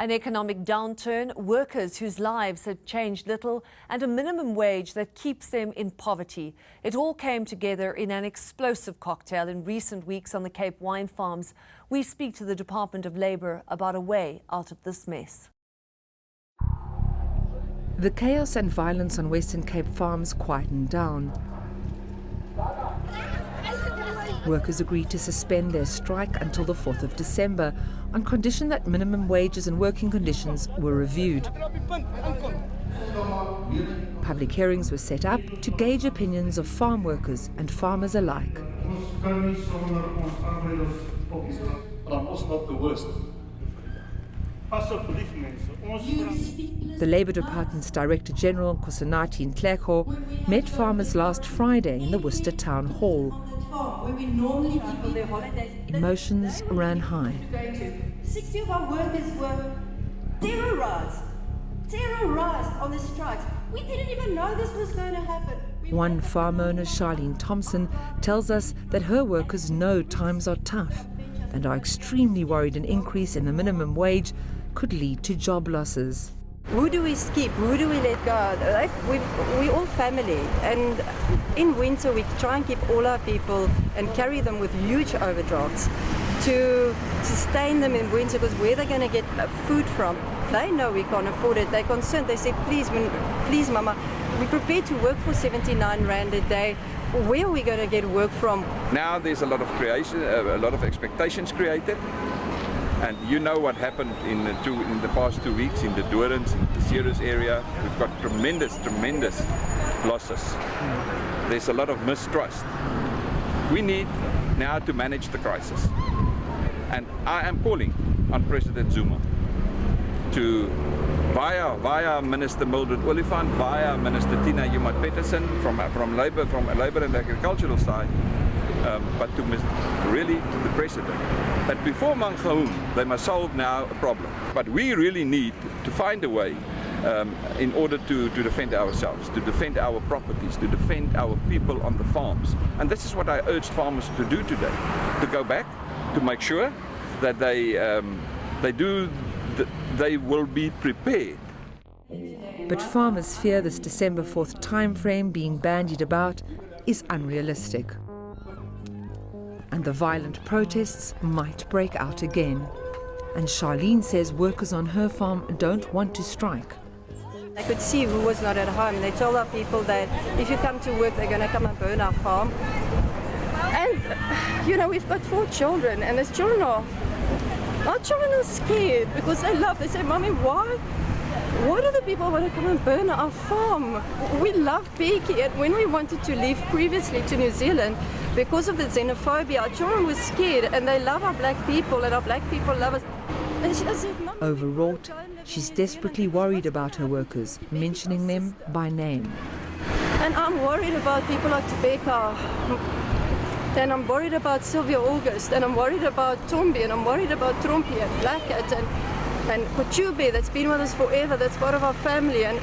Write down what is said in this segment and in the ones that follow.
An economic downturn, workers whose lives have changed little, and a minimum wage that keeps them in poverty. It all came together in an explosive cocktail in recent weeks on the Cape wine farms. We speak to the Department of Labour about a way out of this mess. The chaos and violence on Western Cape farms quietened down. Workers agreed to suspend their strike until the 4th of December on condition that minimum wages and working conditions were reviewed. Public hearings were set up to gauge opinions of farm workers and farmers alike. The Labour Department's Director General, Nkosinati Ntleko, met farmers last Friday in the Worcester Town Hall. Emotions ran high. 60 of our workers were terrorized on the strikes. We didn't even know this was going to happen. One farm owner, Charlene Thompson, tells us that her workers know times are tough and are extremely worried an increase in the minimum wage could lead to job losses. Who do we skip? Who do we let go? We're all family, and in winter we try and keep all our people and carry them with huge overdrafts to sustain them in winter, because where they're going to get food from? They know we can't afford it. They're concerned. They say, please mama, we're prepared to work for 79 Rand a day. Where are we going to get work from? Now there's a lot of creation, a lot of expectations created. And you know what happened in the past 2 weeks in the Dorans, in the Ceres area. We've got tremendous losses. There's a lot of mistrust. We need now to manage the crisis. And I am calling on President Zuma to, via Minister Mildred Oliphant, via Minister Tina Joemat-Pettersson from Labour and Agricultural side, but to the President, that before Mangaung they must solve now a problem. But we really need to find a way in order to defend ourselves, to defend our properties, to defend our people on the farms. And this is what I urged farmers to do today, to go back, to make sure that they will be prepared. But farmers fear this December 4th timeframe being bandied about is unrealistic. And the violent protests might break out again. And Charlene says workers on her farm don't want to strike. I could see who was not at home. They told our people that if you come to work, they're going to come and burn our farm. And, you know, we've got 4 children, and our children are scared because they say, Mommy, why do the people want to come and burn our farm? We love Becky, and when we wanted to leave previously to New Zealand, because of the xenophobia, our children were scared, and they love our black people, and our black people love us. And she said, overwrought, she's desperately worried about her workers, mentioning them by name. And I'm worried about people like Tobeka, and I'm worried about Sylvia August, and I'm worried about Tombi, and I'm worried about Trompi and Black Cat and Kochube, that's been with us forever, that's part of our family. And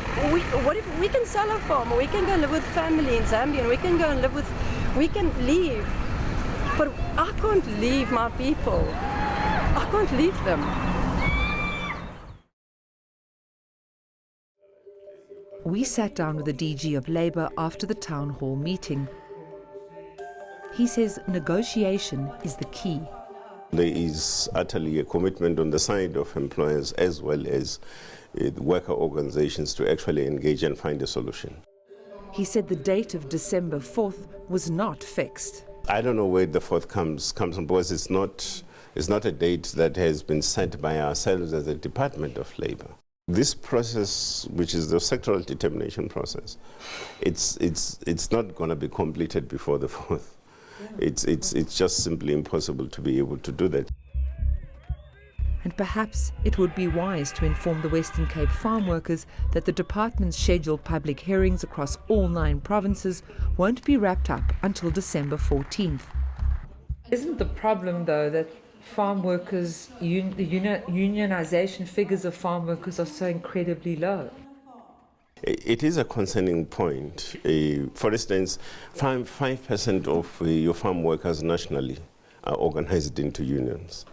what if we can sell our farm, we can go live with family in Zambia, and we can leave. But I can't leave my people. I can't leave them. We sat down with the DG of Labour after the town hall meeting. He says negotiation is the key. There is utterly a commitment on the side of employers as well as the worker organizations to actually engage and find a solution. He said the date of December 4th was not fixed. I don't know where the 4th comes from, because it's not a date that has been set by ourselves as a Department of Labour. This process, which is the sectoral determination process, it's not going to be completed before the 4th. It's just simply impossible to be able to do that. And perhaps it would be wise to inform the Western Cape farm workers that the department's scheduled public hearings across all 9 provinces won't be wrapped up until December 14th. Isn't the problem, though, that farm workers, the unionization figures of farm workers are so incredibly low? It is a concerning point. For instance, 5% of your farm workers nationally are organized into unions.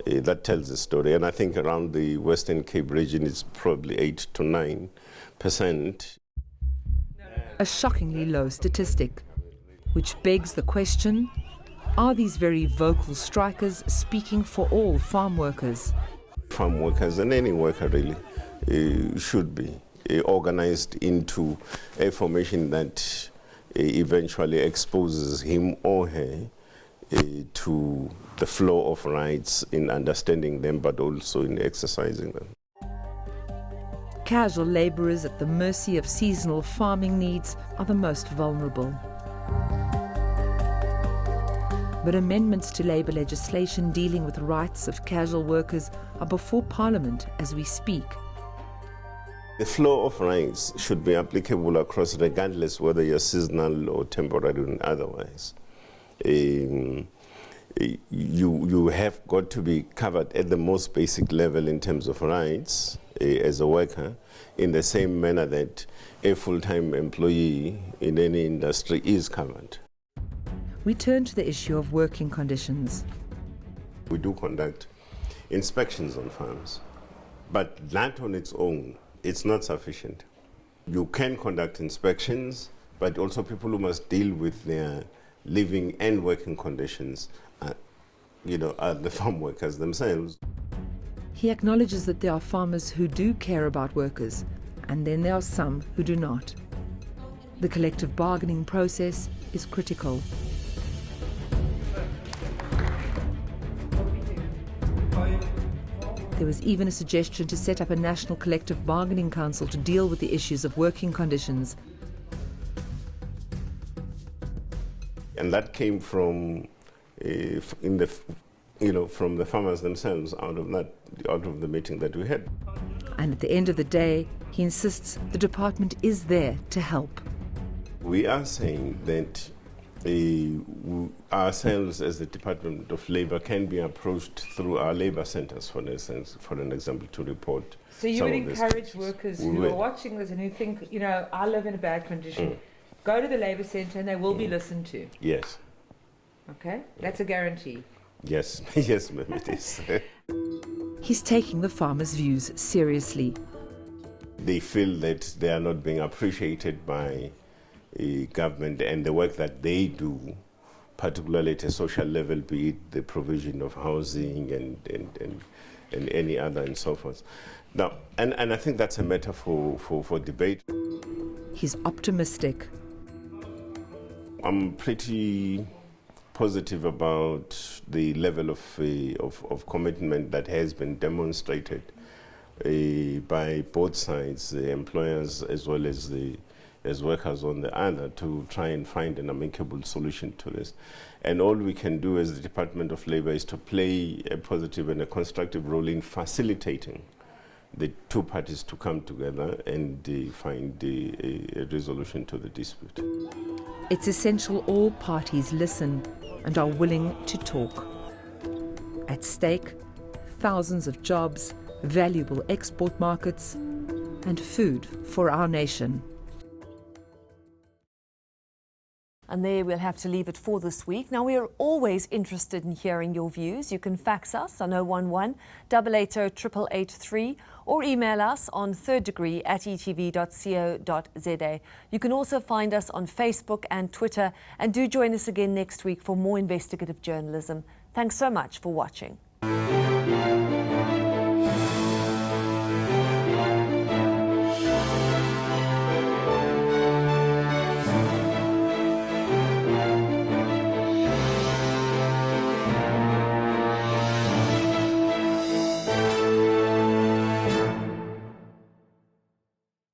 That tells the story. And I think around the Western Cape region it's probably 8 to 9%. A shockingly low statistic, which begs the question, are these very vocal strikers speaking for all farm workers? Farm workers and any worker really should be organized into a formation that eventually exposes him or her to the flow of rights in understanding them, but also in exercising them. Casual labourers at the mercy of seasonal farming needs are the most vulnerable. But amendments to labour legislation dealing with the rights of casual workers are before Parliament as we speak. The flow of rights should be applicable across, regardless whether you're seasonal or temporary or otherwise. You have got to be covered at the most basic level in terms of rights as a worker, in the same manner that a full-time employee in any industry is covered. We turn to the issue of working conditions. We do conduct inspections on farms, but that on its own, it's not sufficient. You can conduct inspections, but also people who must deal with their living and working conditions are the farm workers themselves. He acknowledges that there are farmers who do care about workers, and then there are some who do not. The collective bargaining process is critical. There was even a suggestion to set up a national collective bargaining council to deal with the issues of working conditions. And that came from from the farmers themselves out of the meeting that we had. And at the end of the day, he insists the department is there to help. We are saying that ourselves as the Department of Labour can be approached through our labour centres, for instance, for an example, to report. So you would encourage workers who are watching this and who think, I live in a bad condition, go to the labour centre and they will be listened to? Yes. Okay, that's a guarantee. Yes, yes, ma'am, it is. He's taking the farmers' views seriously. They feel that they are not being appreciated by government and the work that they do, particularly at a social level, be it the provision of housing and any other and so forth. Now, and I think that's a matter for debate. He's optimistic. I'm pretty positive about the level of commitment that has been demonstrated by both sides, the employers as well as workers on the other, to try and find an amicable solution to this. And all we can do as the Department of Labour is to play a positive and a constructive role in facilitating the two parties to come together and find a resolution to the dispute. It's essential all parties listen and are willing to talk. At stake, thousands of jobs, valuable export markets, and food for our nation. And there we'll have to leave it for this week. Now, we are always interested in hearing your views. You can fax us on 011 880 8883 or email us on thirddegree@etv.co.za. You can also find us on Facebook and Twitter, and do join us again next week for more investigative journalism. Thanks so much for watching.